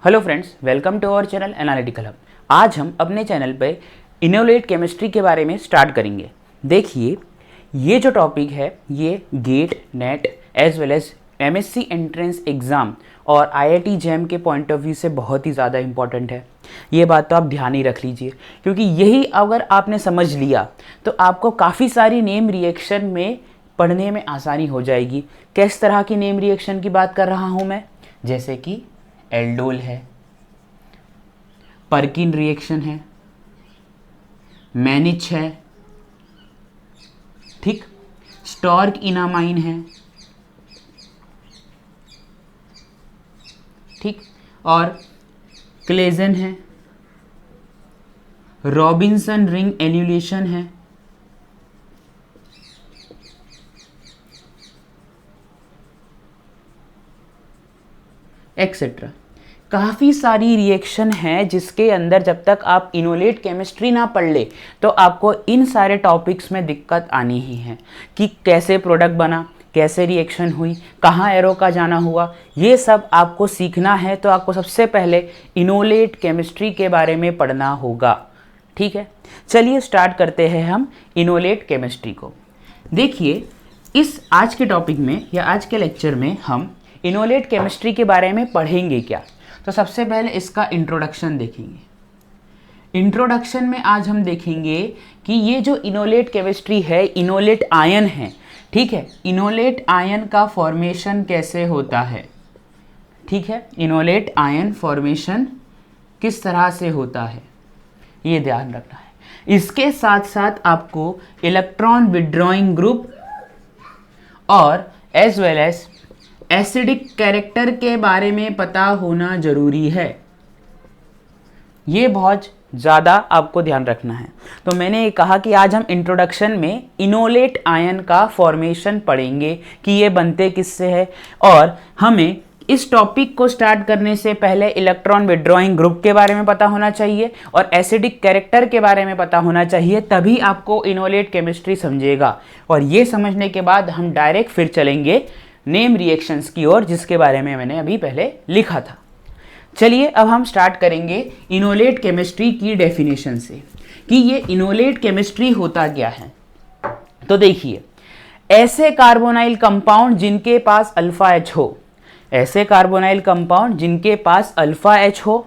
Hello friends, welcome to our channel analytical hub. आज हम अपने चैनल पे इनोलेट केमिस्ट्री के बारे में स्टार्ट करेंगे। देखिए, ये जो टॉपिक है ये GATE, NET as well as MSc entrance exam और आईआईटी जैम के पॉइंट ऑफ व्यू से बहुत ही ज़्यादा इंपॉर्टेंट है। ये बात तो आप ध्यान ही रख लीजिए, क्योंकि यही अगर आपने समझ लिया तो आपको काफ़ी सारी नेम रिएक्शन में पढ़ने में आसानी हो जाएगी। किस तरह की नेम रिएक्शन की बात कर रहा हूँ मैं? जैसे कि एल्डोल है, पर्किन रिएक्शन है, मैनिच है, ठीक, स्टॉर्क इनामाइन है, ठीक, और क्लेजन है, रॉबिन्सन रिंग एन्यूलेशन है, एक्सेट्रा। काफ़ी सारी रिएक्शन है जिसके अंदर जब तक आप इनोलेट केमिस्ट्री ना पढ़ ले तो आपको इन सारे टॉपिक्स में दिक्कत आनी ही है कि कैसे प्रोडक्ट बना, कैसे रिएक्शन हुई, कहाँ एरो का जाना हुआ, ये सब आपको सीखना है। तो आपको सबसे पहले इनोलेट केमिस्ट्री के बारे में पढ़ना होगा, ठीक है। चलिए स्टार्ट करते हैं हम इनोलेट केमिस्ट्री को। देखिए, इस आज के टॉपिक में या आज के लेक्चर में हम इनोलेट केमिस्ट्री के बारे में पढ़ेंगे क्या। तो सबसे पहले इसका इंट्रोडक्शन देखेंगे। इंट्रोडक्शन में आज हम देखेंगे कि ये जो इनोलेट केमिस्ट्री है, इनोलेट आयन है, ठीक है। इनोलेट आयन का फॉर्मेशन कैसे होता है, ठीक है। इनोलेट आयन फॉर्मेशन किस तरह से होता है, ये ध्यान रखना है। इसके साथ साथ आपको इलेक्ट्रॉन विड्रॉइंग ग्रुप और as well as acidic character के बारे में पता होना जरूरी है। ये बहुत ज़्यादा आपको ध्यान रखना है। तो मैंने ये कहा कि आज हम इंट्रोडक्शन में इनोलेट आयन का फॉर्मेशन पढ़ेंगे कि ये बनते किससे है, और हमें इस टॉपिक को स्टार्ट करने से पहले इलेक्ट्रॉन विड्रॉइंग ग्रुप के बारे में पता होना चाहिए और एसिडिक कैरेक्टर के बारे में पता होना चाहिए, तभी आपको इनोलेट केमिस्ट्री समझेगा। और ये समझने के बाद हम डायरेक्ट फिर चलेंगे नेम रिएक्शंस की ओर, जिसके बारे में मैंने अभी पहले लिखा था। चलिए अब हम स्टार्ट करेंगे इनोलेट केमिस्ट्री की डेफिनेशन से कि ये इनोलेट केमिस्ट्री होता क्या है। तो देखिए, ऐसे कार्बोनाइल कंपाउंड जिनके पास अल्फा एच हो, ऐसे कार्बोनाइल कंपाउंड जिनके पास अल्फा एच हो,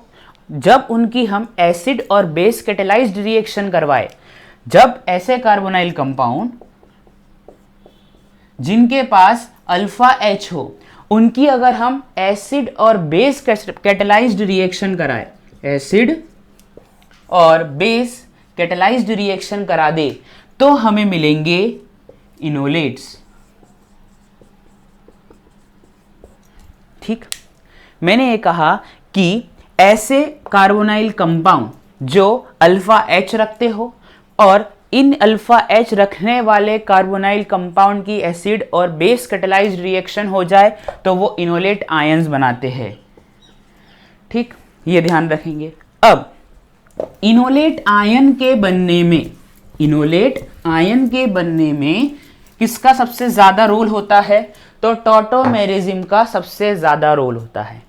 जब उनकी हम एसिड और बेस कैटेलाइज्ड रिएक्शन करवाए, जब ऐसे कार्बोनाइल कंपाउंड जिनके पास अल्फा एच हो, उनकी अगर हम एसिड और बेस कैटेलाइज्ड रिएक्शन कराए, एसिड और बेस कैटेलाइज्ड रिएक्शन करा दे, तो हमें मिलेंगे इनोलेट्स, ठीक। मैंने ये कहा कि ऐसे कार्बोनाइल कंपाउंड जो अल्फा एच रखते हो और इन अल्फा एच रखने वाले कार्बोनाइल कंपाउंड की एसिड और बेस कैटेलाइज्ड रिएक्शन हो जाए तो वो इनोलेट आयंस बनाते हैं, ठीक। ये ध्यान रखेंगे। अब इनोलेट आयन के बनने में, इनोलेट आयन के बनने में किसका सबसे ज्यादा रोल होता है? तो टॉटोमेरिज्म का सबसे ज्यादा रोल होता है,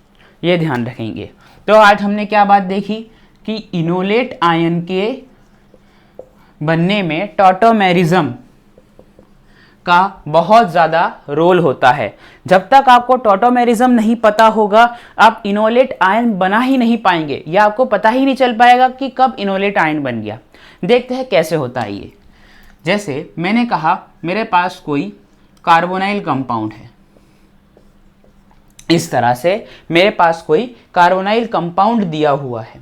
ये ध्यान रखेंगे। तो आज हमने क्या बात देखी कि इनोलेट आयन के बनने में टॉटोमेरिज्म का बहुत ज़्यादा रोल होता है। जब तक आपको टॉटोमेरिज्म नहीं पता होगा, आप इनोलेट आयन बना ही नहीं पाएंगे, या आपको पता ही नहीं चल पाएगा कि कब इनोलेट आयन बन गया। देखते हैं कैसे होता है ये। जैसे मैंने कहा, मेरे पास कोई कार्बोनाइल कंपाउंड है, इस तरह से मेरे पास कोई कार्बोनाइल कंपाउंड दिया हुआ है,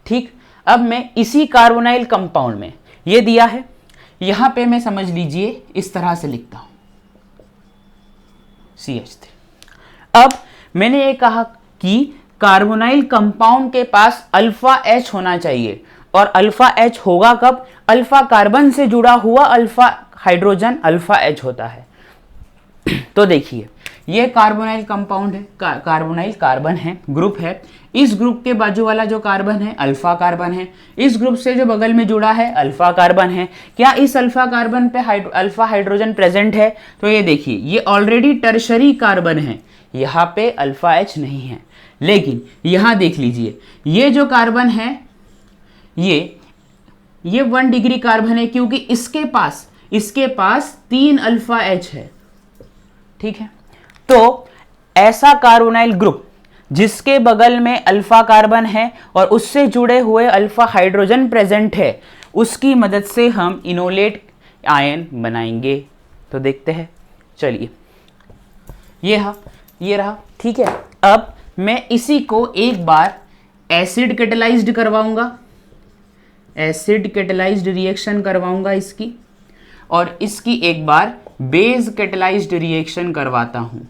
ठीक। अब मैं इसी कार्बोनाइल कंपाउंड में, ये दिया है, यहां पे मैं समझ लीजिए इस तरह से लिखता हूं CH3। अब मैंने ये कहा कि कार्बोनाइल कंपाउंड के पास अल्फा एच होना चाहिए, और अल्फा एच होगा कब? अल्फा कार्बन से जुड़ा हुआ अल्फा हाइड्रोजन अल्फा एच होता है। तो देखिए, ये कार्बोनाइल कंपाउंड है, कार्बोनाइल कार्बन है, ग्रुप है। इस ग्रुप के बाजू वाला जो कार्बन है अल्फा कार्बन है, इस ग्रुप से जो बगल में जुड़ा है अल्फा कार्बन है। क्या इस अल्फा कार्बन पे अल्फा हाइड्रोजन प्रेजेंट है? तो ये देखिए, ये ऑलरेडी टर्शरी कार्बन है, यहाँ पे अल्फा एच नहीं है, लेकिन यहां देख लीजिए, ये जो कार्बन है ये 1 डिग्री कार्बन है, क्योंकि इसके पास 3 अल्फा एच है। ठीक है, तो ऐसा कार्बोनाइल ग्रुप जिसके बगल में अल्फा कार्बन है और उससे जुड़े हुए अल्फा हाइड्रोजन प्रेजेंट है, उसकी मदद से हम इनोलेट आयन बनाएंगे। तो देखते हैं, चलिए ये रहा। ठीक है, अब मैं इसी को एक बार एसिड कैटेलाइज्ड करवाऊंगा, एसिड कैटेलाइज्ड रिएक्शन करवाऊंगा इसकी, और इसकी एक बार बेस कैटेलाइज्ड रिएक्शन करवाता हूं।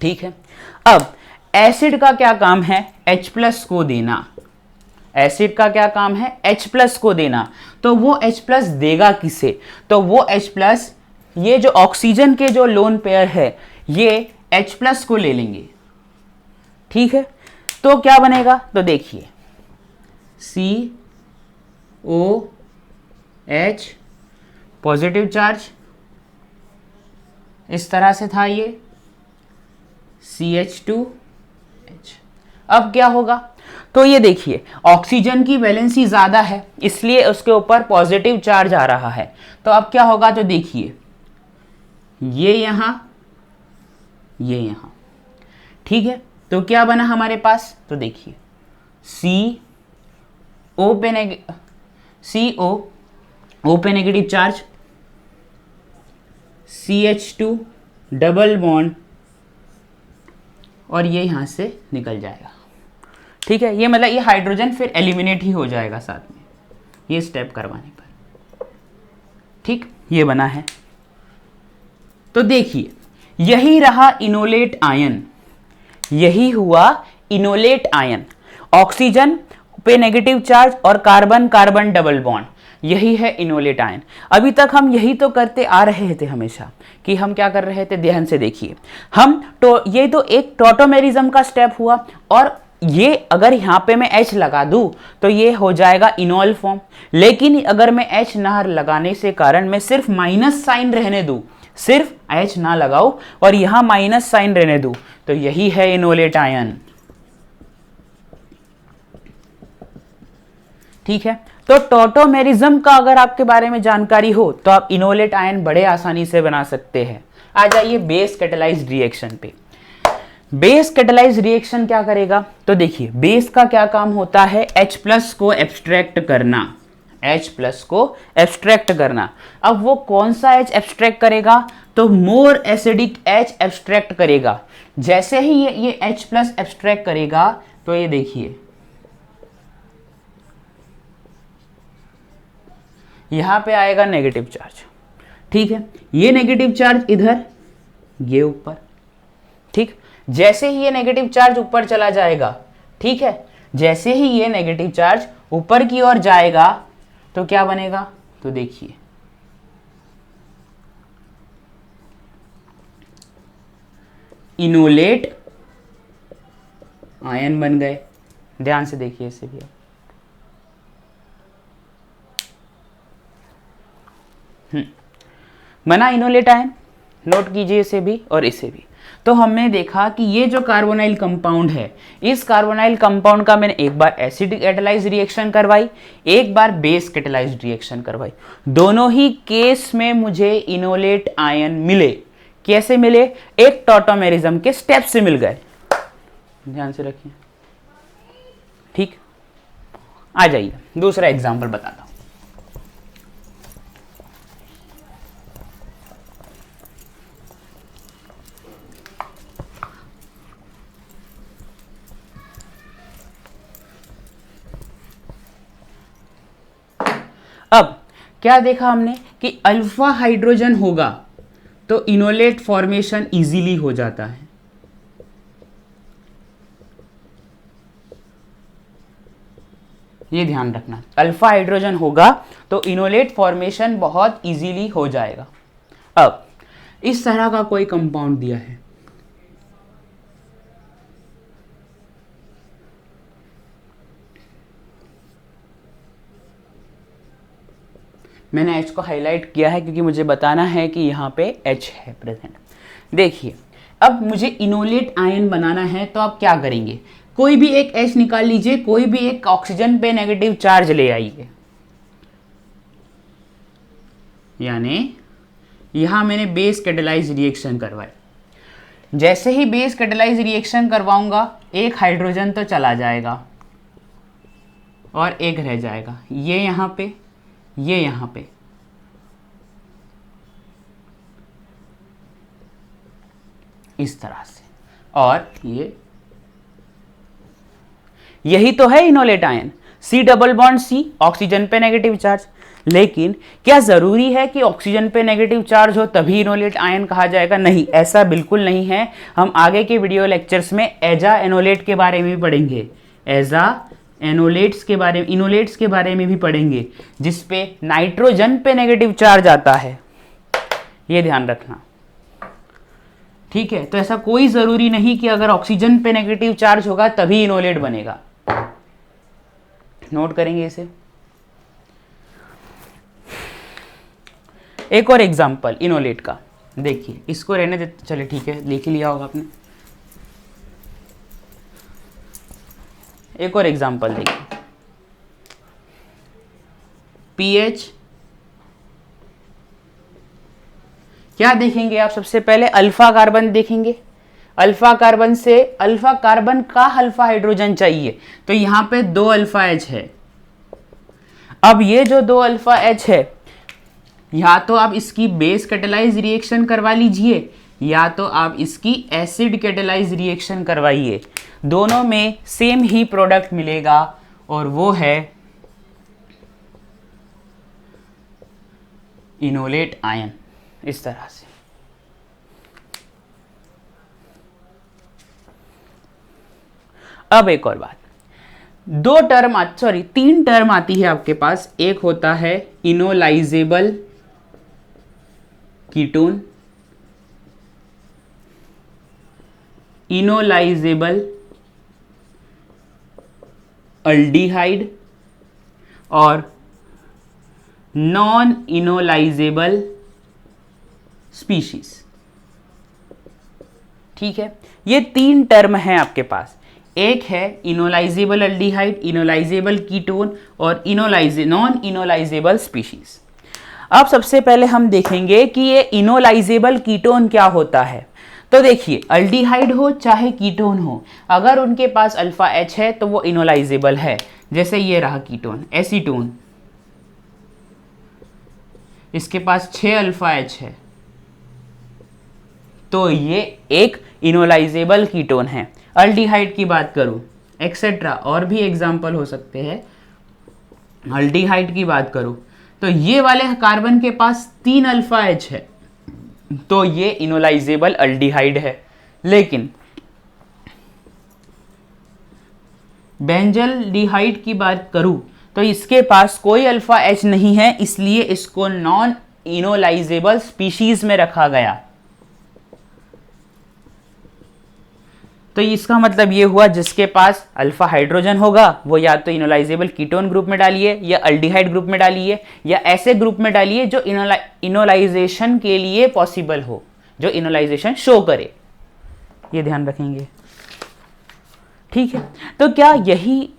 ठीक है, अब एसिड का क्या काम है? H+ को देना। एसिड का क्या काम है? H+ को देना। तो वो H+ देगा किसे? तो वो H+, ये जो ऑक्सीजन के जो लोन पेयर है, ये H+ को ले लेंगे। ठीक है, तो क्या बनेगा? तो देखिए, COH पॉजिटिव चार्ज, इस तरह से था ये CH2H। अब क्या होगा? तो ये देखिए, ऑक्सीजन की वैलेंसी ज्यादा है, इसलिए उसके ऊपर पॉजिटिव चार्ज आ रहा है। तो अब क्या होगा? तो देखिए, ये यहां, ये यहां। ठीक है, तो क्या बना हमारे पास? तो देखिए, CO पे negative charge, CH2 double bond, और ये यहां से निकल जाएगा। ठीक है, ये मतलब ये हाइड्रोजन फिर एलिमिनेट ही हो जाएगा साथ में, ये स्टेप करवाने पर। ठीक, ये बना है। तो देखिए, यही रहा इनोलेट आयन, यही हुआ इनोलेट आयन। ऑक्सीजन पे नेगेटिव चार्ज और कार्बन कार्बन डबल बॉन्ड, यही है इनोलेट आयन। अभी तक हम यही तो करते आ रहे थे हमेशा, कि हम क्या कर रहे थे, ध्यान से देखिए। ये तो एक टॉटोमेरिज्म का स्टेप हुआ, और ये अगर यहां पे मैं H लगा दूं तो ये हो जाएगा इनोल फॉर्म। लेकिन अगर मैं H ना लगाने से कारण मैं सिर्फ माइनस साइन रहने दूं, सिर्फ H ना लगाऊं और यहां माइनस साइन रहने दूं, तो यही है इनोलेट आयन। ठीक है, तो टॉटोमेरिज्म का अगर आपके बारे में जानकारी हो तो आप इनोलेट आयन बड़े आसानी से बना सकते हैं। आ जाइए बेस कैटेलाइज्ड रिएक्शन पे। बेस कैटेलाइज्ड रिएक्शन क्या करेगा? तो देखिए, बेस का क्या काम होता है? H+ को एब्स्ट्रैक्ट करना, H+ को एब्स्ट्रैक्ट करना। अब वो कौन सा H एब्स्ट्रैक्ट करेगा? तो मोर एसिडिक H एब्स्ट्रैक्ट करेगा। जैसे ही ये H+ एब्स्ट्रैक्ट करेगा, तो ये देखिए, यहां पे आएगा नेगेटिव चार्ज। ठीक है, ये नेगेटिव चार्ज इधर, ये ऊपर। ठीक, जैसे ही ये नेगेटिव चार्ज ऊपर चला जाएगा, ठीक है, जैसे ही ये नेगेटिव चार्ज ऊपर की ओर जाएगा, तो क्या बनेगा? तो देखिए, इनोलेट आयन बन गए। ध्यान से देखिए इसे भी। बना इनोलेट आयन, नोट कीजिए इसे भी और इसे भी। तो हमने देखा कि ये जो कार्बोनाइल कंपाउंड है, इस कार्बोनाइल कंपाउंड का मैंने एक बार एसिड कैटेलाइज्ड रिएक्शन करवाई, एक बार बेस कैटेलाइज्ड रिएक्शन करवाई। दोनों ही केस में मुझे इनोलेट आयन मिले। कैसे मिले? एक टॉटोमेरिज्म के स्टेप से मिल गए। ध्यान से रखिए। ठीक, आ जाइए दूसरा एग्जाम्पल बताता हूं। अब क्या देखा हमने कि अल्फा हाइड्रोजन होगा तो इनोलेट फॉर्मेशन इजीली हो जाता है। ये ध्यान रखना, अल्फा हाइड्रोजन होगा तो इनोलेट फॉर्मेशन बहुत इजीली हो जाएगा। अब इस तरह का कोई कंपाउंड दिया है, मैंने H को हाईलाइट किया है क्योंकि मुझे बताना है कि यहाँ पे H है प्रेजेंट। देखिए, अब मुझे इनोलेट आयन बनाना है, तो आप क्या करेंगे, कोई भी एक H निकाल लीजिए, कोई भी एक ऑक्सीजन पे नेगेटिव चार्ज ले आइए, यानी यहां मैंने बेस कैटेलाइज रिएक्शन करवाई। जैसे ही बेस कैटेलाइज रिएक्शन करवाऊंगा, एक हाइड्रोजन तो चला जाएगा और एक रह जाएगा, ये यहां पे, ये यहां पे। इस तरह से, और यही तो है enolate ion, C double bond C, oxygen पे नेगेटिव चार्ज। लेकिन क्या जरूरी है कि ऑक्सीजन पे नेगेटिव चार्ज हो तभी इनोलेट आयन कहा जाएगा? नहीं, ऐसा बिल्कुल नहीं है। हम आगे के वीडियो लेक्चर्स में एजा एनोलेट के बारे में भी पढ़ेंगे, एजा एनोलेट्स के बारे में, इनोलेट्स के बारे में भी पढ़ेंगे, जिसपे नाइट्रोजन पे नेगेटिव चार्ज आता है, ये ध्यान रखना, ठीक है। तो ऐसा कोई जरूरी नहीं कि अगर ऑक्सीजन पे नेगेटिव चार्ज होगा तभी इनोलेट बनेगा। नोट करेंगे इसे। एक और एग्जांपल इनोलेट का देखिए, इसको रहने दे, चले ठीक है, देख ही लिया होगा आपने। एक और एग्जांपल देखिए, पीएच, क्या देखेंगे आप? सबसे पहले अल्फा कार्बन देखेंगे। अल्फा कार्बन से, अल्फा कार्बन का अल्फा हाइड्रोजन चाहिए, तो यहां पे 2 अल्फा H है। अब ये जो 2 अल्फा H है, या तो आप इसकी बेस कैटेलाइज रिएक्शन करवा लीजिए, या तो आप इसकी एसिड कैटेलाइज रिएक्शन करवाइए, दोनों में सेम ही प्रोडक्ट मिलेगा, और वो है इनोलेट आयन। इस तरह से अब एक और बात, 3 टर्म आती है आपके पास। एक होता है इनोलाइजेबल कीटोन, इनोलाइजेबल अल्डिहाइड और नॉन इनोलाइजेबल स्पीशीज, ठीक है। ये 3 टर्म हैं आपके पास। एक है इनोलाइजेबल अल्डिहाइड, इनोलाइजेबल कीटोन और नॉन इनोलाइजेबल स्पीशीज। अब सबसे पहले हम देखेंगे कि ये इनोलाइजेबल कीटोन क्या होता है। तो देखिए, अल्डिहाइड हो चाहे कीटोन हो, अगर उनके पास अल्फा H है तो वो इनोलाइजेबल है। जैसे ये रहा कीटोन एसीटोन, इसके पास 6 अल्फा H है, तो ये एक इनोलाइजेबल कीटोन है। अल्डिहाइड की बात करूं, एक्सेट्रा और भी एग्जाम्पल हो सकते हैं। अल्डिहाइड की बात करूं तो ये वाले कार्बन के पास 3 अल्फा H है, तो ये इनोलाइजेबल अल्डिहाइड है। लेकिन बेंजल्डिहाइड की बात करूं तो इसके पास कोई अल्फा H नहीं है, इसलिए इसको नॉन इनोलाइजेबल स्पीशीज में रखा गया। तो इसका मतलब ये हुआ, जिसके पास अल्फा हाइड्रोजन होगा वो या तो इनोलाइजेबल कीटोन ग्रुप में डालिए, या अल्डिहाइड ग्रुप में डालिए, या ऐसे ग्रुप में डालिए जो इनोलाइजेशन के लिए पॉसिबल हो, जो इनोलाइजेशन शो करे। ये ध्यान रखेंगे, ठीक है। तो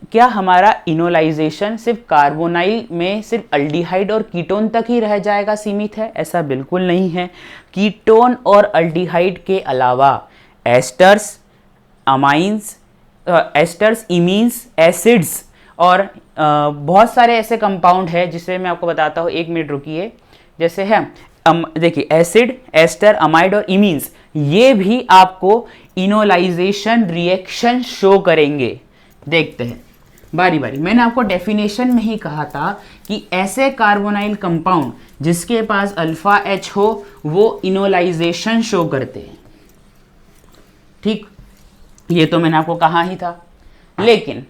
क्या हमारा इनोलाइजेशन सिर्फ कार्बोनाइल में सिर्फ अल्डिहाइड और कीटोन तक ही रह जाएगा, सीमित है? ऐसा बिल्कुल नहीं है। कीटोन और अल्डिहाइड के अलावा एस्टर्स, अमाइंस, एस्टर्स, इमीन्स, एसिड्स और बहुत सारे ऐसे कंपाउंड है जिसे मैं आपको बताता हूँ। 1 मिनट रुकिए। जैसे है देखिए, एसिड, एस्टर, अमाइड और इमीन्स, ये भी आपको इनोलाइजेशन रिएक्शन शो करेंगे। देखते हैं बारी बारी। मैंने आपको डेफिनेशन में ही कहा था कि ऐसे कार्बोनाइल कंपाउंड जिसके पास अल्फा H हो वो इनोलाइजेशन शो करते हैं, ठीक। ये तो मैंने आपको कहा ही था। लेकिन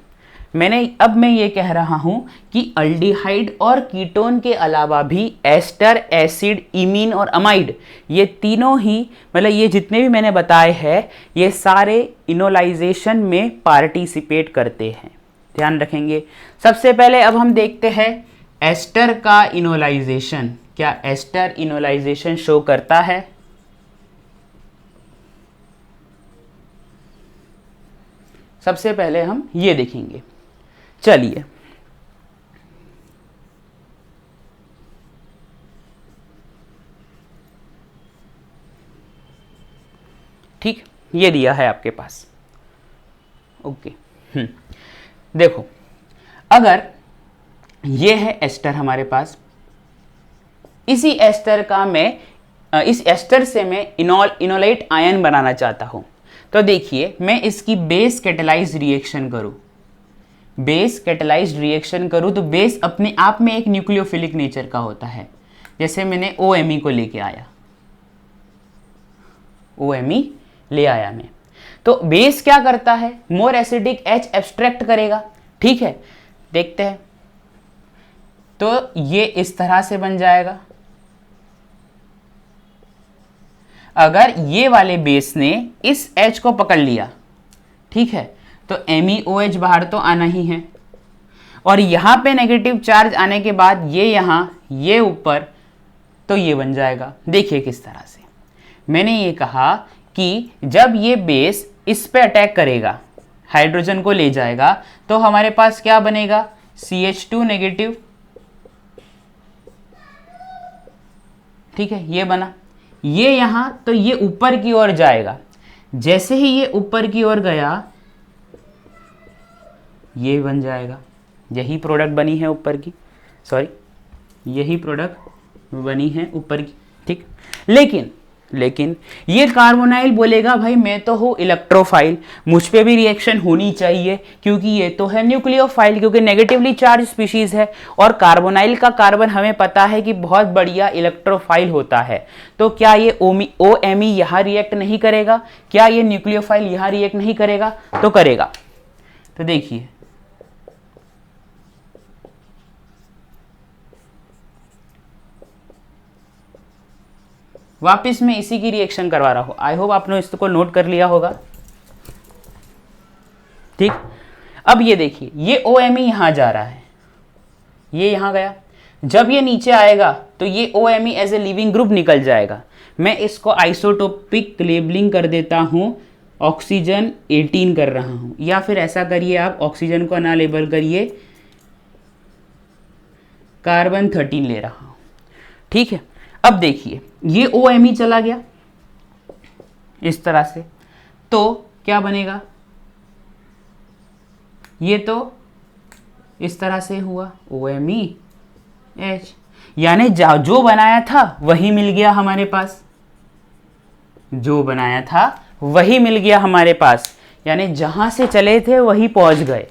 अब मैं ये कह रहा हूं कि अल्डिहाइड और कीटोन के अलावा भी एस्टर, एसिड, इमीन और अमाइड, ये तीनों ही, मतलब ये जितने भी मैंने बताए हैं, ये सारे इनोलाइजेशन में पार्टिसिपेट करते हैं। ध्यान रखेंगे। सबसे पहले अब हम देखते हैं एस्टर का इनोलाइजेशन। क्या एस्टर इनोलाइजेशन शो करता है? सबसे पहले हम ये देखेंगे। चलिए, ठीक, ये दिया है आपके पास। ओके, देखो, अगर ये है एस्टर हमारे पास, इसी एस्टर का मैं इस एस्टर से मैं इनोलेट आयन बनाना चाहता हूं। तो देखिए, मैं इसकी बेस कैटेलाइज्ड रिएक्शन करूं, बेस कैटेलाइज्ड रिएक्शन करूं तो बेस अपने आप में एक न्यूक्लियोफिलिक नेचर का होता है। जैसे मैंने OMe को लेके आया, OMe ले आया मैं, तो बेस क्या करता है, मोर एसिडिक H एब्स्ट्रैक्ट करेगा। ठीक है, देखते हैं। तो ये इस तरह से बन जाएगा। अगर ये वाले बेस ने इस H को पकड़ लिया, ठीक है, तो MeOH बाहर तो आना ही है, और यहां पे नेगेटिव चार्ज आने के बाद ये यहां, ये ऊपर, तो ये बन जाएगा। देखिए किस तरह से मैंने ये कहा कि जब ये बेस इस पे अटैक करेगा, हाइड्रोजन को ले जाएगा, तो हमारे पास क्या बनेगा, CH2 नेगेटिव। ठीक है, ये बना, ये यहां, तो ये ऊपर की ओर जाएगा। जैसे ही ये ऊपर की ओर गया, ये बन जाएगा। यही प्रोडक्ट बनी है ऊपर की, सॉरी, यही प्रोडक्ट बनी है ऊपर की। ठीक, लेकिन ये कार्बोनाइल बोलेगा भाई मैं तो हूँ इलेक्ट्रोफाइल, मुझ पे भी रिएक्शन होनी चाहिए, क्योंकि ये तो है न्यूक्लियोफाइल, क्योंकि नेगेटिवली चार्ज स्पीशीज है, और कार्बोनाइल का कार्बन हमें पता है कि बहुत बढ़िया इलेक्ट्रोफाइल होता है। तो क्या ये OMe यहाँ रिएक्ट नहीं करेगा? क्या ये न्यूक्लियोफाइल यहाँ रिएक्ट नहीं करेगा? तो करेगा। तो देखिए, वापस मैं इसी की रिएक्शन करवा रहा हूं। आई होप आपने इसको नोट कर लिया होगा। ठीक, अब ये देखिए, ये OMe यहां जा रहा है, ये यहां गया। जब ये नीचे आएगा तो ये OMe as a leaving group निकल जाएगा। मैं इसको आइसोटोपिक लेबलिंग कर देता हूं, ऑक्सीजन 18 कर रहा हूं, या फिर ऐसा करिए, आप ऑक्सीजन को ना लेबल करिए, कार्बन 13 ले रहा हूं। ठीक है, अब देखिए, ये OMe चला गया इस तरह से, तो क्या बनेगा, ये तो इस तरह से हुआ OMeH, यानी जो बनाया था वही मिल गया हमारे पास, जो बनाया था वही मिल गया हमारे पास, यानी जहां से चले थे वही पहुंच गए,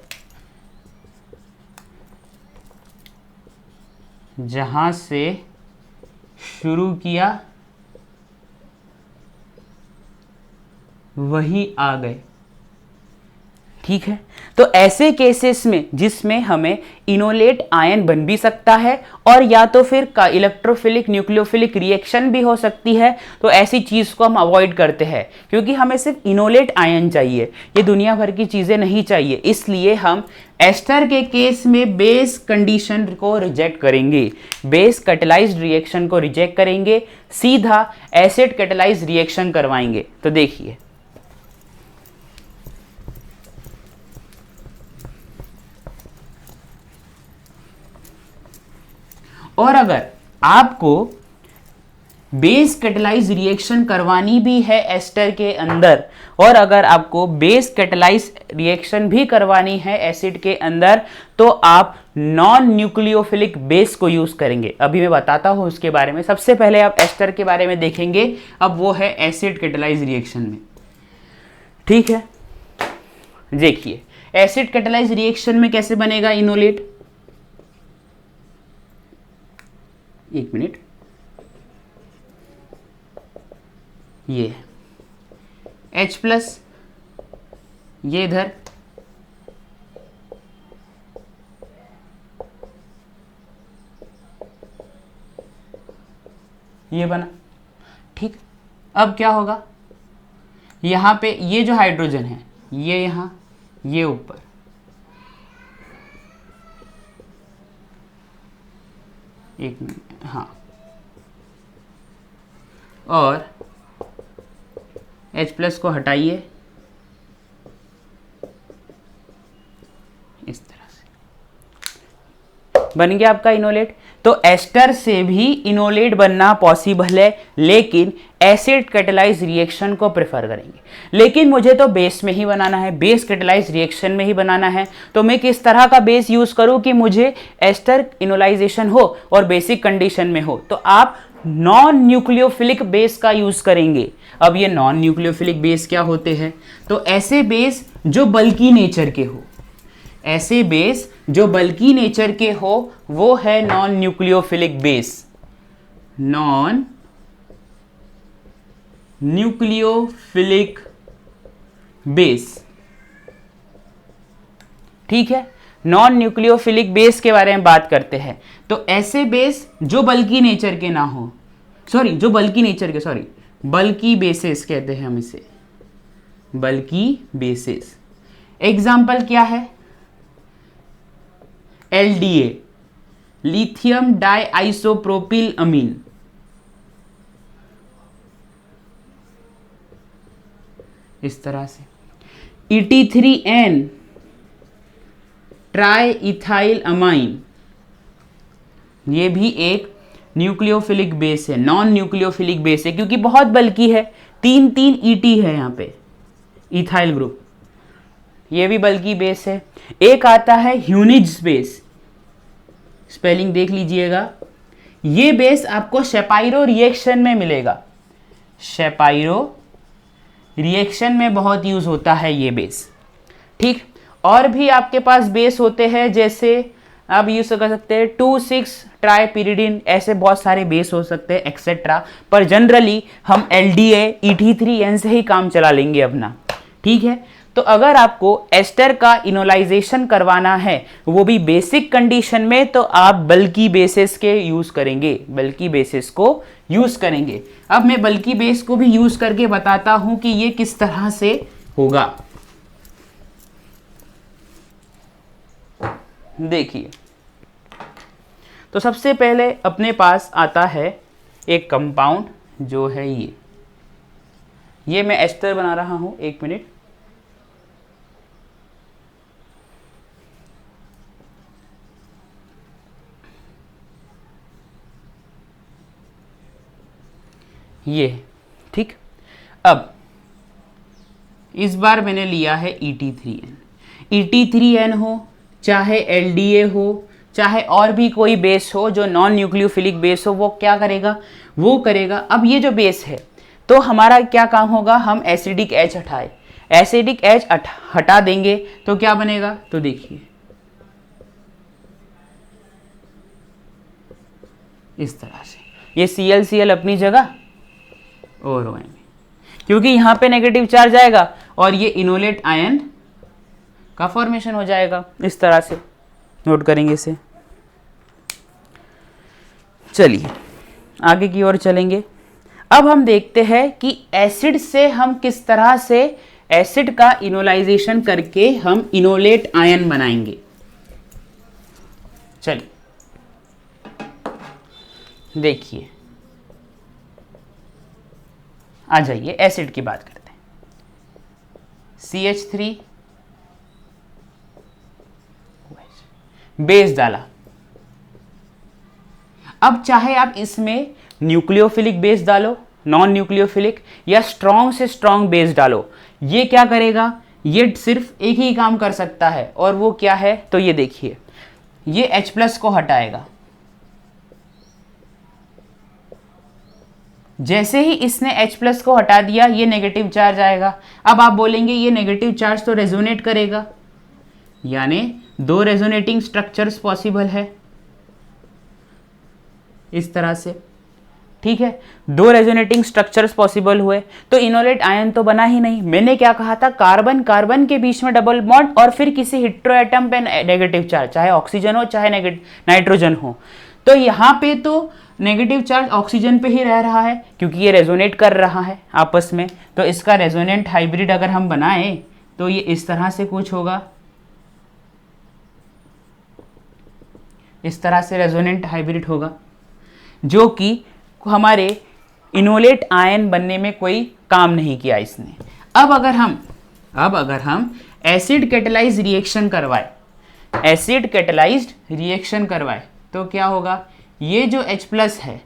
जहां से शुरू किया वही आ गए। ठीक है, तो ऐसे केसेस में जिसमें हमें इनोलेट आयन बन भी सकता है, और या तो फिर का इलेक्ट्रोफिलिक न्यूक्लियोफिलिक रिएक्शन भी हो सकती है, तो ऐसी चीज को हम अवॉइड करते हैं, क्योंकि हमें सिर्फ इनोलेट आयन चाहिए, ये दुनिया भर की चीजें नहीं चाहिए। इसलिए हम एस्टर के केस में बेस कंडीशन को रिजेक्ट करेंगे, बेस कैटेलाइज्ड रिएक्शन को रिजेक्ट करेंगे, सीधा एसिड कैटेलाइज्ड रिएक्शन करवाएंगे। तो देखिए, और अगर आपको बेस कैटेलाइज रिएक्शन करवानी भी है एस्टर के अंदर, और अगर आपको बेस कैटेलाइज रिएक्शन भी करवानी है एसिड के अंदर, तो आप नॉन न्यूक्लियोफिलिक बेस को यूज करेंगे। अभी मैं बताता हूं उसके बारे में। सबसे पहले आप एस्टर के बारे में देखेंगे, अब वो है एसिड कैटेलाइज रिएक्शन में। ठीक है, देखिए एसिड कैटेलाइज रिएक्शन में कैसे बनेगा इनोलेट, एक मिनट, ये H प्लस, ये इधर, ये बना। ठीक, अब क्या होगा, यहां पे ये जो हाइड्रोजन है, ये यहां, ये ऊपर, एक मिनट, हाँ, और H प्लस को हटाइए, बन गया आपका इनोलेट। तो एस्टर से भी इनोलेट बनना पॉसिबल है, लेकिन एसिड कैटेलाइज रिएक्शन को प्रेफर करेंगे। लेकिन मुझे तो बेस में ही बनाना है, बेस कैटेलाइज रिएक्शन में ही बनाना है, तो मैं किस तरह का बेस यूज करूं कि मुझे एस्टर इनोलाइजेशन हो और बेसिक कंडीशन में हो। तो आप नॉन न्यूक्लियोफिलिक बेस का यूज करेंगे। अब ये नॉन न्यूक्लियोफिलिक बेस क्या होते हैं? तो ऐसे बेस जो बल्की नेचर के हो, ऐसे बेस जो बल्की नेचर के हो वो है non nucleophilic base, non nucleophilic base. ठीक है, नॉन न्यूक्लियोफिलिक बेस के बारे में बात करते हैं। तो ऐसे बेस जो बल्की नेचर के ना हो, जो बल्की नेचर के, बल्की बेसिस कहते हैं हम इसे, बल्की बेसिस। एग्जाम्पल क्या है? LDA, लिथियम डाई आइसोप्रोपिल अमीन। इस तरह से ET3N, ट्राई इथाइल अमाइन, ये भी एक न्यूक्लियोफिलिक बेस है, नॉन न्यूक्लियोफिलिक बेस है, क्योंकि बहुत बल्की है, 3 ET है यहाँ पे, इथाइल ग्रुप, ये भी बल्की बेस है। एक आता है ह्यूनिज बेस, स्पेलिंग देख लीजिएगा। ये बेस आपको शेपाइरो रिएक्शन में मिलेगा, शेपाइरो रिएक्शन में बहुत यूज होता है ये बेस। ठीक, और भी आपके पास बेस होते हैं, जैसे आप यूज कर सकते हैं 2,6 ट्राइपिरिडिन, ऐसे बहुत सारे बेस हो सकते हैं एक्सेट्रा, पर जनरली हम LDA ET3N से ही काम चला लेंगे अपना। ठीक है, तो अगर आपको एस्टर का इनोलाइजेशन करवाना है, वो भी बेसिक कंडीशन में, तो आप बल्की बेसिस के यूज करेंगे, बल्की बेसिस को यूज करेंगे। अब मैं बल्की बेस को भी यूज करके बताता हूं कि ये किस तरह से होगा। देखिए, तो सबसे पहले अपने पास आता है एक कंपाउंड जो है ये मैं एस्टर बना रहा हूं, 1 मिनट। ये ठीक, अब इस बार मैंने लिया है ET3N। ET3N हो चाहे LDA हो चाहे और भी कोई बेस हो जो नॉन न्यूक्लियोफिलिक बेस हो, वो क्या करेगा? वो करेगा, अब ये जो बेस है तो हमारा क्या काम होगा? हम एसिडिक H हटाए, एसिडिक H हटा देंगे तो क्या बनेगा? तो देखिए इस तरह से, ये Cl अपनी जगह और OH, क्योंकि यहां पे नेगेटिव चार्ज आएगा और ये इनोलेट आयन का फॉर्मेशन हो जाएगा। इस तरह से नोट करेंगे इसे। चलिए आगे की ओर चलेंगे। अब हम देखते हैं कि एसिड से हम किस तरह से एसिड का इनोलाइजेशन करके हम इनोलेट आयन बनाएंगे। चलिए देखिए, आ जाइए एसिड की बात करते हैं। CH3 बेस डाला। अब चाहे आप इसमें न्यूक्लियोफिलिक बेस डालो, नॉन न्यूक्लियोफिलिक, या स्ट्रॉन्ग से स्ट्रॉन्ग बेस डालो, ये क्या करेगा? ये सिर्फ एक ही काम कर सकता है, और वो क्या है? तो ये देखिए, ये H+ को हटाएगा। जैसे ही इसने H+ को हटा दिया, ये नेगेटिव चार्ज आएगा। अब आप बोलेंगे ये नेगेटिव चार्ज तो रेजोनेट करेगा, यानी 2 रेजोनेटिंग स्ट्रक्चर्स पॉसिबल है इस तरह से। ठीक है, 2 रेजोनेटिंग स्ट्रक्चर्स पॉसिबल हुए, तो इनोलेट आयन तो बना ही नहीं। मैंने क्या कहा था? कार्बन कार्बन के बीच में डबल बॉन्ड और फिर किसी हेटेरो एटम पे नेगेटिव चार्ज, चाहे ऑक्सीजन हो चाहे नाइट्रोजन हो। तो यहाँ पे तो नेगेटिव चार्ज ऑक्सीजन पे ही रह रहा है, क्योंकि ये रेजोनेट कर रहा है आपस में। तो इसका रेजोनेंट हाइब्रिड अगर हम बनाएं तो ये इस तरह से कुछ होगा, इस तरह से रेजोनेंट हाइब्रिड होगा, जो कि हमारे इनोलेट आयन बनने में कोई काम नहीं किया इसने। अब अगर हम एसिड कैटेलाइज रिएक्शन करवाए, एसिड कैटेलाइज्ड रिएक्शन करवाए तो क्या होगा, ये जो H प्लस है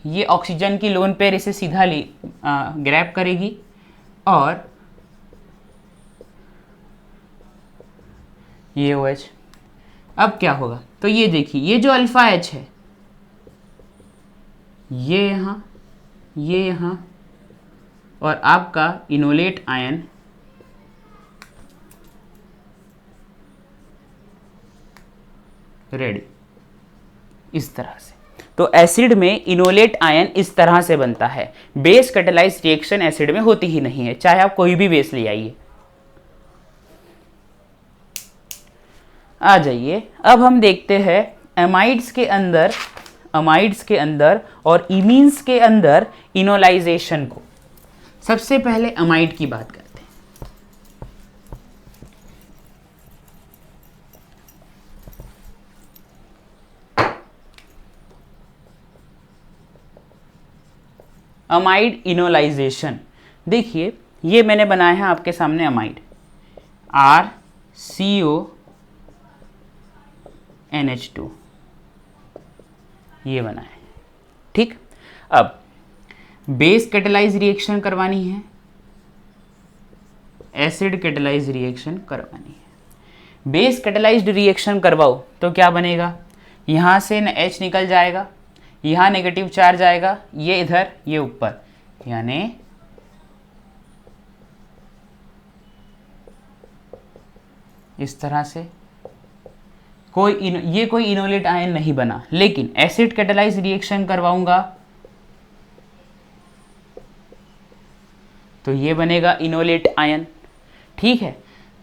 ये ऑक्सीजन की लोन पेयर इसे सीधा ग्रैब करेगी और ये OH। अब क्या होगा, तो ये देखिए ये जो अल्फा H है ये यहाँ और आपका इनोलेट आयन रेडी इस तरह से। तो एसिड में इनोलेट आयन इस तरह से बनता है। बेस कैटेलाइज रिएक्शन एसिड में होती ही नहीं है, चाहे आप कोई भी बेस ले आइए। आ जाइए, अब हम देखते हैं एमाइड्स के अंदर और इमीन्स के अंदर इनोलाइजेशन को। सबसे पहले अमाइड की बात करते हैं। अमाइड इनोलाइजेशन, देखिए ये मैंने बनाया है आपके सामने अमाइड RCONH2 ये बना है, ठीक। अब बेस कैटेलाइज रिएक्शन करवानी है, एसिड कैटेलाइज रिएक्शन करवानी है। बेस कैटेलाइज्ड रिएक्शन करवाओ तो क्या बनेगा, यहाँ से H निकल जाएगा, यहाँ नेगेटिव चार्ज आएगा, ये इधर ये ऊपर, यानी इस तरह से ये कोई इनोलेट आयन नहीं बना। लेकिन एसिड कैटेलाइज रिएक्शन करवाऊंगा तो ये बनेगा इनोलेट आयन, ठीक है।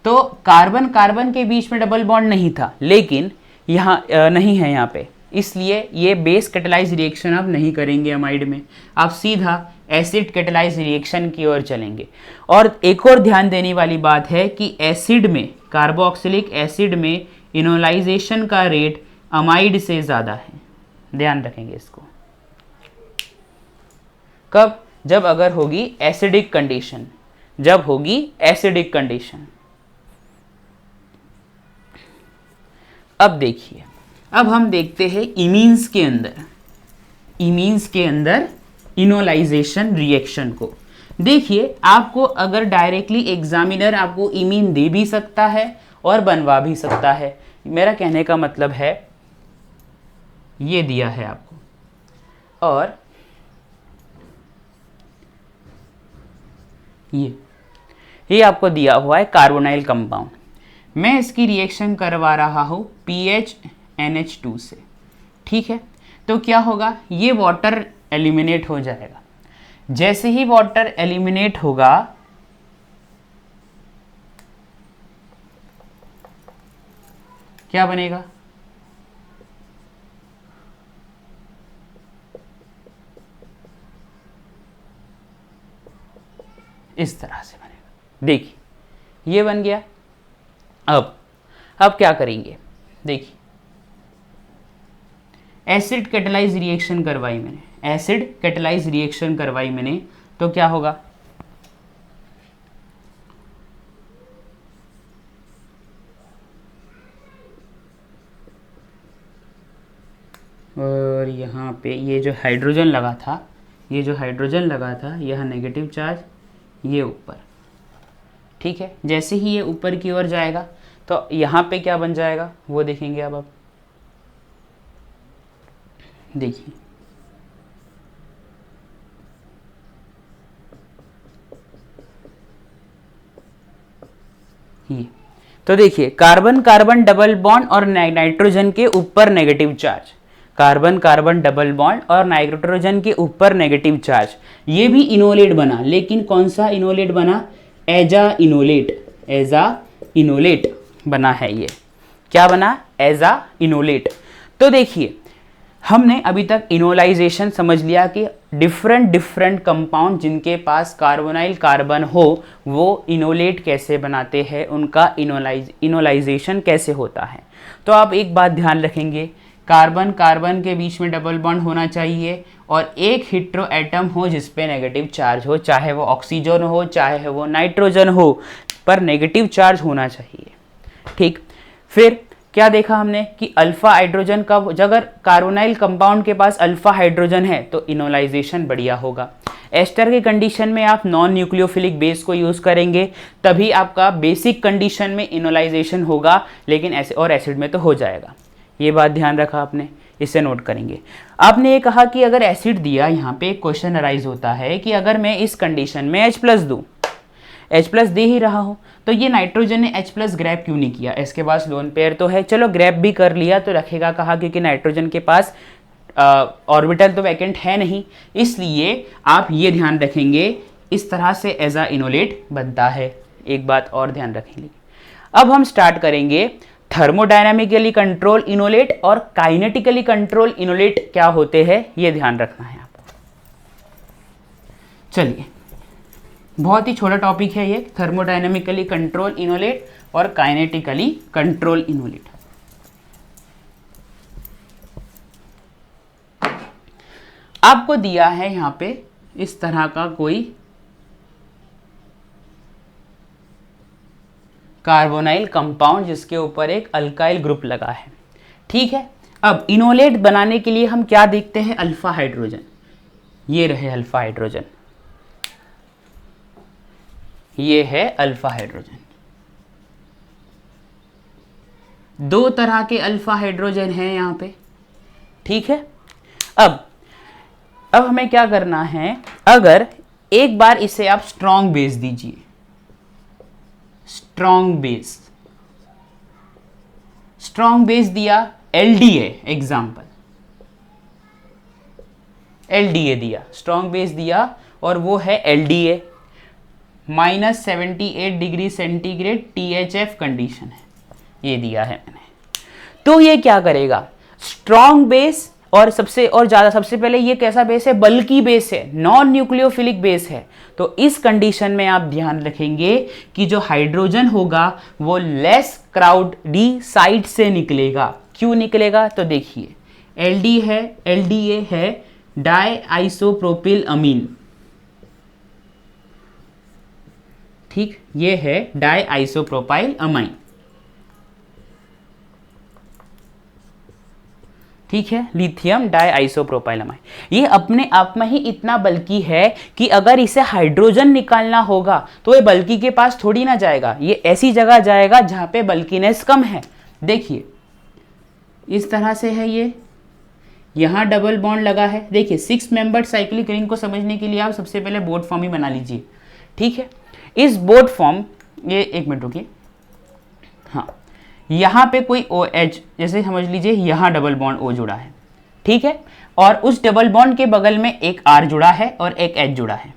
तो कार्बन कार्बन के बीच में डबल बॉन्ड नहीं था, लेकिन यहाँ नहीं है यहाँ पे, इसलिए ये बेस कैटेलाइज रिएक्शन आप नहीं करेंगे अमाइड में, आप सीधा एसिड कैटेलाइज रिएक्शन की ओर चलेंगे। और एक और ध्यान देने वाली बात है कि एसिड में, कार्बोक्सिलिक एसिड में इनोलाइजेशन का रेट अमाइड से ज़्यादा है, ध्यान रखेंगे इसको। कब, जब अगर होगी एसिडिक कंडीशन, जब होगी एसिडिक कंडीशन। अब देखिए, अब हम देखते हैं इमीन्स के अंदर इनोलाइजेशन रिएक्शन को। देखिए आपको अगर डायरेक्टली एग्जामिनर आपको इमीन दे भी सकता है और बनवा भी सकता है। मेरा कहने का मतलब है ये दिया है आपको और ये आपको दिया हुआ है कार्बोनाइल कंपाउंड। मैं इसकी रिएक्शन करवा रहा हूँ PHNH2 से, ठीक है। तो क्या होगा, ये वाटर एलिमिनेट हो जाएगा। जैसे ही वाटर एलिमिनेट होगा क्या बनेगा, इस तरह से बनेगा। देखिए ये बन गया। अब क्या करेंगे, देखिए एसिड कैटेलाइज रिएक्शन करवाई मैंने, तो क्या होगा, और यहाँ पे ये जो हाइड्रोजन लगा था, यह नेगेटिव चार्ज, ये ऊपर, ठीक है। जैसे ही ये ऊपर की ओर जाएगा तो यहाँ पे क्या बन जाएगा वो देखेंगे। अब आप देखिए ये, तो देखिए कार्बन कार्बन डबल बॉन्ड और नाइट्रोजन के ऊपर negative charge, carbon carbon double bond और नाइट्रोजन के ऊपर नेगेटिव चार्ज, ये भी इनोलेट बना। लेकिन कौन सा इनोलेट बना, एजा इनोलेट बना है। ये क्या बना, एजा इनोलेट। तो देखिए हमने अभी तक इनोलाइजेशन समझ लिया कि डिफरेंट कंपाउंड जिनके पास कार्बोनाइल कार्बन हो वो इनोलेट कैसे बनाते हैं, उनका इनोलाइजेशन कैसे होता है। तो आप एक बात ध्यान रखेंगे, कार्बन कार्बन के बीच में डबल बॉन्ड होना चाहिए और एक हेटेरो एटम हो जिस पे नेगेटिव चार्ज हो, चाहे वो ऑक्सीजन हो चाहे वो नाइट्रोजन हो, पर नेगेटिव चार्ज होना चाहिए, ठीक। फिर क्या देखा हमने कि अल्फा हाइड्रोजन का, अगर कार्बोनाइल कंपाउंड के पास अल्फा हाइड्रोजन है तो इनोलाइजेशन बढ़िया होगा। एस्टर के कंडीशन में आप नॉन न्यूक्लियोफिलिक बेस को यूज करेंगे, तभी आपका बेसिक कंडीशन में इनोलाइजेशन होगा, लेकिन ऐसे और एसिड में तो हो जाएगा। ये बात ध्यान रखा आपने, इसे नोट करेंगे। आपने ये कहा कि अगर एसिड दिया, यहाँ पे एक क्वेश्चन अराइज होता है कि अगर मैं इस कंडीशन में H+ दूं, H+ दे ही रहा हूं, तो ये नाइट्रोजन ने H+ ग्रैब क्यों नहीं किया? इसके पास लोन पेयर तो है, चलो ग्रैब भी कर लिया तो रखेगा कहा, क्योंकि नाइट्रोजन के पास ऑर्बिटल तो वैकेंट है नहीं, इसलिए आप ये ध्यान रखेंगे इस तरह से एजा इनोलेट बनता है। एक बात और ध्यान रखेंगे, अब हम स्टार्ट करेंगे थर्मोडायनामिकली कंट्रोल इनोलेट और काइनेटिकली कंट्रोल इनोलेट क्या होते हैं, ये ध्यान रखना है आपको। चलिए, बहुत ही छोटा टॉपिक है ये, थर्मोडायनामिकली कंट्रोल इनोलेट और काइनेटिकली कंट्रोल इनोलेट। आपको दिया है यहां पे इस तरह का कोई कार्बोनाइल कंपाउंड जिसके ऊपर एक अल्काइल ग्रुप लगा है, ठीक है। अब इनोलेट बनाने के लिए हम क्या देखते हैं? Alpha hydrogen. ये रहे अल्फा हाइड्रोजन, ये है अल्फा हाइड्रोजन। दो तरह के अल्फा हाइड्रोजन हैं यहां पे, ठीक है। अब हमें क्या करना है, अगर एक बार इसे आप स्ट्रॉन्ग बेस दीजिए, स्ट्रॉन्ग बेस दिया, LDA एग्जाम्पल, LDA दिया, स्ट्रॉन्ग बेस दिया और वो है LDA, -78 degree centigrade THF condition है, ये दिया है मैंने। तो ये क्या करेगा? स्ट्रॉन्ग बेस और सबसे पहले ये कैसा बेस है? बल्की बेस है, नॉन न्यूक्लियोफिलिक बेस है। तो इस कंडीशन में आप ध्यान रखेंगे कि जो हाइड्रोजन होगा वो लेस क्राउडी साइड से निकलेगा। क्यों निकलेगा? तो देखिए, LDA है डाई आइसोप्रोपिल अमीन, ठीक, ये है डाई आइसोप्रोपाइल अमाइन, ठीक है, लिथियम डाई आइसोप्रोपाइल अमाइन। ये अपने आप में ही इतना बल्कि है कि अगर इसे हाइड्रोजन निकालना होगा तो ये बल्कि के पास थोड़ी ना जाएगा, ये ऐसी जगह जाएगा जहां पे बल्कीनेस कम है। देखिए इस तरह से है, ये यहां डबल बॉन्ड लगा है। देखिए 6 मेंबर्ड साइक्लिक रिंग को समझने के लिए आप सबसे पहले बोर्ड फॉर्म ही बना लीजिए, ठीक है। इस बोर्ड फॉर्म, ये एक मिनट रुकिए, हाँ, यहाँ पे कोई OH, जैसे समझ लीजिए यहाँ डबल बॉन्ड O जुड़ा है, ठीक है, और उस डबल बॉन्ड के बगल में एक R जुड़ा है और एक H जुड़ा है,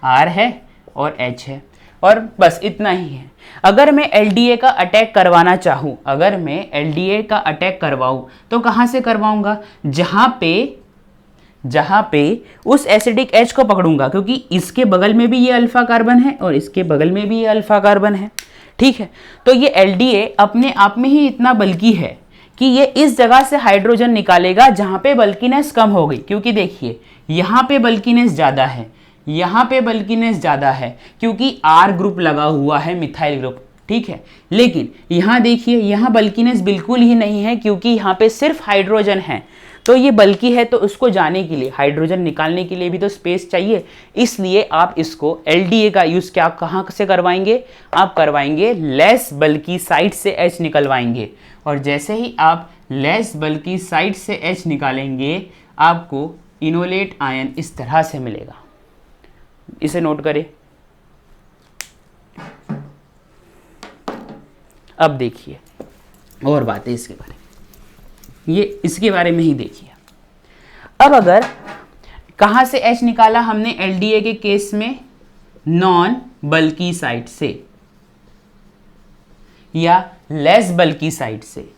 R है और H है, और बस इतना ही है। अगर मैं LDA का अटैक करवाना चाहूँ, अगर मैं LDA का अटैक करवाऊँ तो कहाँ से करवाऊँगा? जहाँ पे उस एसिडिक H को पकड़ूंगा, क्योंकि इसके बगल में भी ये अल्फा कार्बन है और इसके बगल में भी ये अल्फा कार्बन है, ठीक है। तो ये LDA अपने आप में ही इतना बल्कि है कि ये इस जगह से हाइड्रोजन निकालेगा जहां पे बल्कीनेस कम हो गई, क्योंकि देखिए यहाँ पे बल्कीनेस ज़्यादा है, यहाँ पे बल्कीनेस ज़्यादा है क्योंकि R ग्रुप लगा हुआ है, मिथाइल ग्रुप, ठीक है। लेकिन यहाँ देखिए, यहाँ बल्कीनेस बिल्कुल ही नहीं है क्योंकि यहाँ पे सिर्फ हाइड्रोजन है। तो ये बल्कि है, तो उसको जाने के लिए, हाइड्रोजन निकालने के लिए भी तो स्पेस चाहिए, इसलिए आप इसको LDA का यूज़ क्या कहाँ से करवाएंगे? आप करवाएंगे लेस बल्कि साइड से H निकलवाएंगे, और जैसे ही आप लेस बल्कि साइड से H निकालेंगे आपको इनोलेट आयन इस तरह से मिलेगा। इसे नोट करें। अब देखिए और बातें इसके बारे में, ये इसके बारे में ही देखिए। अब अगर कहाँ से H निकाला हमने LDA के केस में? नॉन बल्की साइड से या लेस बल्की साइड से।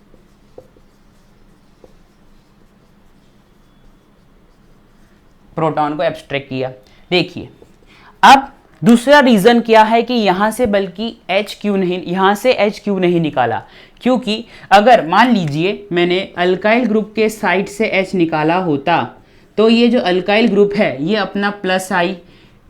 प्रोटॉन को एब्स्ट्रैक्ट किया। देखिए अब दूसरा रीजन क्या है कि यहां से बल्कि H क्यों नहीं, यहां से H क्यों नहीं निकाला? क्योंकि अगर मान लीजिए मैंने अल्काइल ग्रुप के साइड से H निकाला होता तो ये जो अल्काइल ग्रुप है ये अपना प्लस आई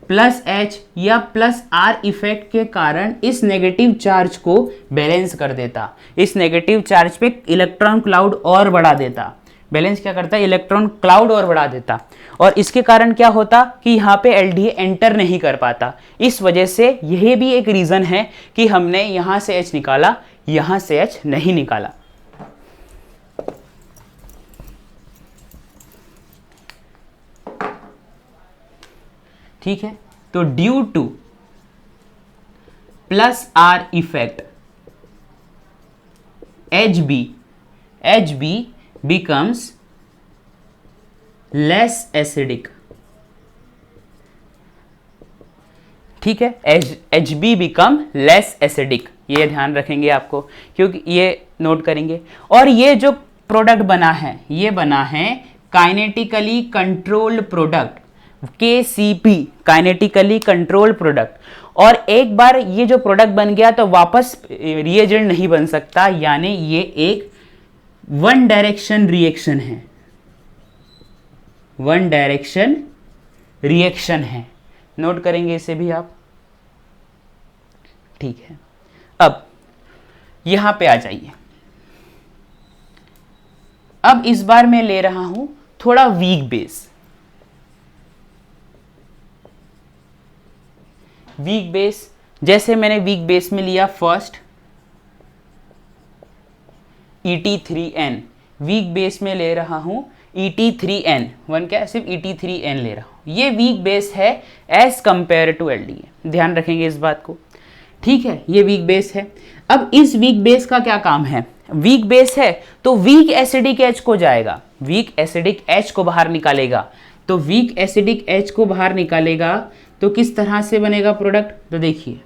प्लस एच या प्लस आर इफेक्ट के कारण इस नेगेटिव चार्ज को बैलेंस कर देता, इस नेगेटिव चार्ज पे इलेक्ट्रॉन क्लाउड और बढ़ा देता। बैलेंस क्या करता है? इलेक्ट्रॉन क्लाउड और बढ़ा देता, और इसके कारण क्या होता कि यहाँ पे एल्डिहाइड एंटर नहीं कर पाता। इस वजह से यह भी एक रीजन है कि हमने यहां से H निकाला, यहां से H नहीं निकाला। ठीक है, तो due two plus are effect HB becomes less acidic। ठीक है, HB become less acidic, ये ध्यान रखेंगे आपको, क्योंकि ये नोट करेंगे। और ये जो प्रोडक्ट बना है, ये बना है kinetically controlled product, KCP, kinetically controlled product. और एक बार ये जो प्रोडक्ट बन गया तो वापस रिएजेंट नहीं बन सकता, यानी ये एक वन डायरेक्शन रिएक्शन है, वन डायरेक्शन रिएक्शन है। नोट करेंगे इसे भी आप। ठीक है, अब यहां पे आ जाइए। अब इस बार मैं ले रहा हूं थोड़ा वीक बेस। वीक बेस, जैसे मैंने वीक बेस में लिया फर्स्ट ET3N, वीक बेस में ले रहा हूं ET3N, वन क्या, सिर्फ ET3N ले रहा हूं। ये वीक बेस है एज कंपेयर टू LDA, ध्यान रखेंगे इस बात को। ठीक है, ये वीक बेस है। अब इस वीक बेस का क्या काम है? वीक बेस है तो वीक एसिडिक H को जाएगा, वीक एसिडिक H को बाहर निकालेगा। तो वीक एसिडिक H को बाहर निकालेगा तो किस तरह से बनेगा प्रोडक्ट? तो देखिए,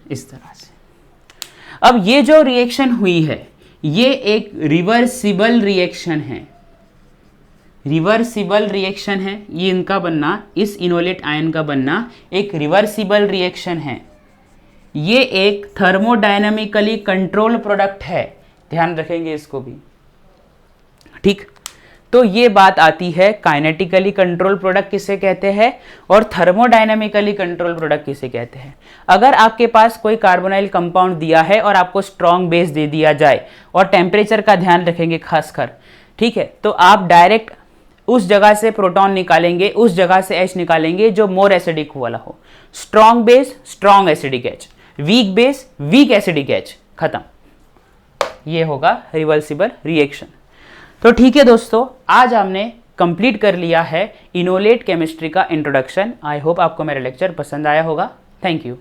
इस तरह से। अब ये जो रिएक्शन हुई है, ये एक रिवर्सिबल रिएक्शन है, रिवर्सिबल रिएक्शन है। ये इनका बनना, इस इनोलेट आयन का बनना एक रिवर्सिबल रिएक्शन है। ये एक थर्मोडायनामिकली कंट्रोल प्रोडक्ट है, ध्यान रखेंगे इसको भी। ठीक, तो ये बात आती है काइनेटिकली कंट्रोल प्रोडक्ट किसे कहते हैं और थर्मोडायनामिकली कंट्रोल प्रोडक्ट किसे कहते हैं। अगर आपके पास कोई कार्बोनाइल कंपाउंड दिया है और आपको स्ट्रॉन्ग बेस दे दिया जाए, और टेम्परेचर का ध्यान रखेंगे खासकर, ठीक है, तो आप डायरेक्ट उस जगह से प्रोटॉन निकालेंगे, उस जगह से H निकालेंगे जो मोर एसिडिक वाला हो। Strong base strong acidic H, weak base weak acidic H, खत्म। ये होगा रिवर्सिबल रिएक्शन। तो ठीक है दोस्तों, आज हमने कंप्लीट कर लिया है इनोलेट केमिस्ट्री का इंट्रोडक्शन। आई होप आपको मेरा लेक्चर पसंद आया होगा। Thank you.